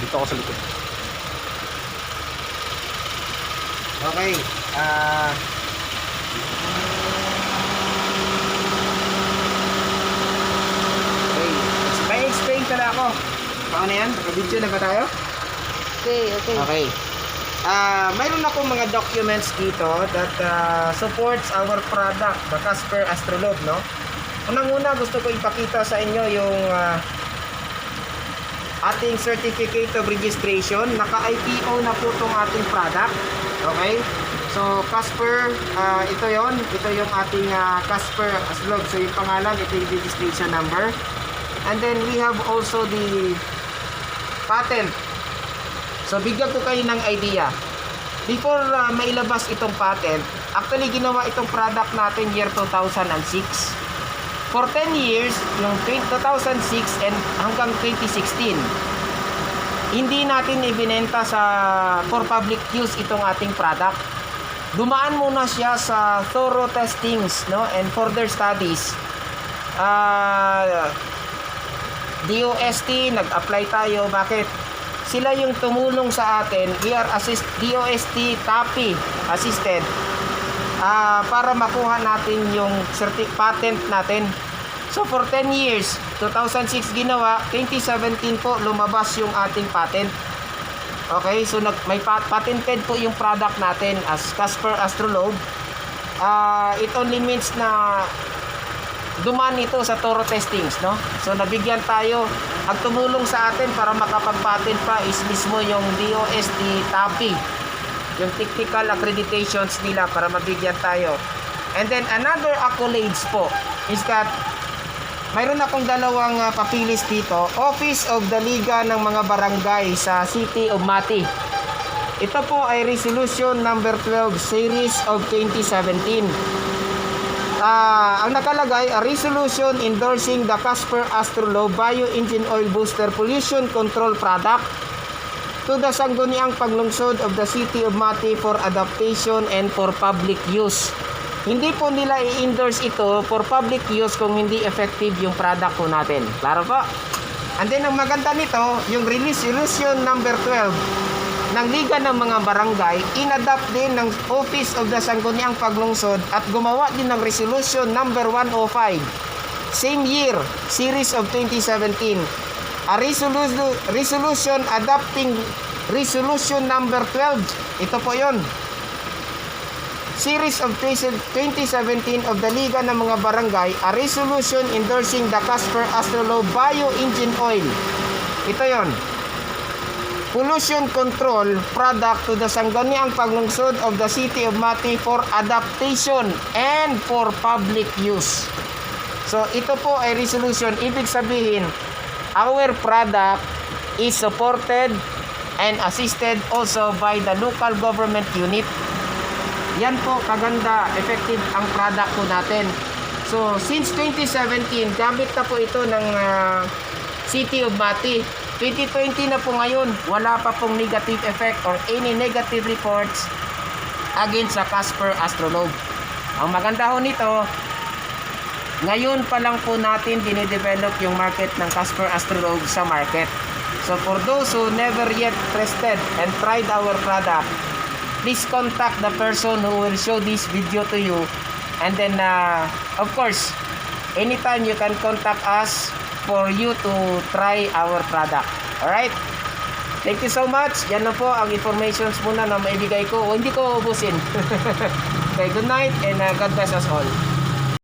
Dito ako sa likod. Okay. Okay. May explain ka na ako. Paano yan? Naka-video na ba tayo? Okay, okay. Okay. Mayroon akong mga documents dito that supports our product, the Casper Astrolobe, no? Unang-una, gusto ko ipakita sa inyo yung ating certificate of registration. Naka-IPO na po itong ating product. Okay? So, Casper, ito yon. Ito yung ating Casper Astrolobe. So, yung pangalan, ito yung registration number. And then, we have also the patent. So, bigyan ko kayo ng idea. Before mailabas itong patent, actually ginawa itong product natin year 2006. For 10 years, yung 2006 and hanggang 2016, hindi natin ibinenta for public use itong ating product. Dumaan muna siya sa thorough testings, no, and further studies. DOST, nag-apply tayo. Bakit? Sila yung tumulong sa atin. We are DOST TAPI assisted para makuha natin yung patent natin. So for 10 years, 2006 ginawa, 2017 po lumabas yung ating patent. Okay, so may patented po yung product natin as Casper Astrolobe. It only means na dumaan ito sa thorough testings, no? So nabigyan tayo, ang tumulong sa atin para makapag-patent pa is mismo yung DOST TAPI, yung technical accreditations nila para mabigyan tayo. And then another accolades po is that mayroon akong dalawang papilis dito. Office of the Liga ng mga Barangay sa City of Mati. Ito po ay Resolution number 12 Series of 2017. Ang nakalagay, a resolution endorsing the Casper Astrolobe Bio-Engine Oil Booster Pollution Control Product to the Sangguniang Paglungsod of the City of Mati for adaptation and for public use. Hindi po nila i-endorse ito for public use kung hindi effective yung product po natin. Klaro po? And then, ang maganda nito, yung resolution number 12 ng Liga ng mga Barangay, inadapt din ng Office of the Sangguniang Paglungsod at gumawa din ng Resolution number 105. Same year, series of 2017. A resolution adopting Resolution number 12. Ito po yon. Series of 2017 of the Liga ng mga Barangay, a resolution endorsing the Casper Astrolobe Bio-Engine Oil. Ito yon. Pollution control product to the Sangguniang Paglungsod of the City of Mati for adaptation and for public use. So ito po ay resolution. Ibig sabihin, our product is supported and assisted also by the local government unit. Yan po kaganda, effective ang product po natin. So since 2017, gamit na po ito ng City of Mati. 2020 na po ngayon, wala pa pong negative effect or any negative reports against sa Casper Astrolobe. Ang maganda ho nito, ngayon pa lang po natin dinidevelop yung market ng Casper Astrolobe sa market. So for those who never yet tested and tried our product, please contact the person who will show this video to you. And then, of course, anytime you can contact us for you to try our product. Alright? Thank you so much. Yan na po ang informations muna na maibigay ko. O, hindi ko ubusin. Okay, good night and God bless us all.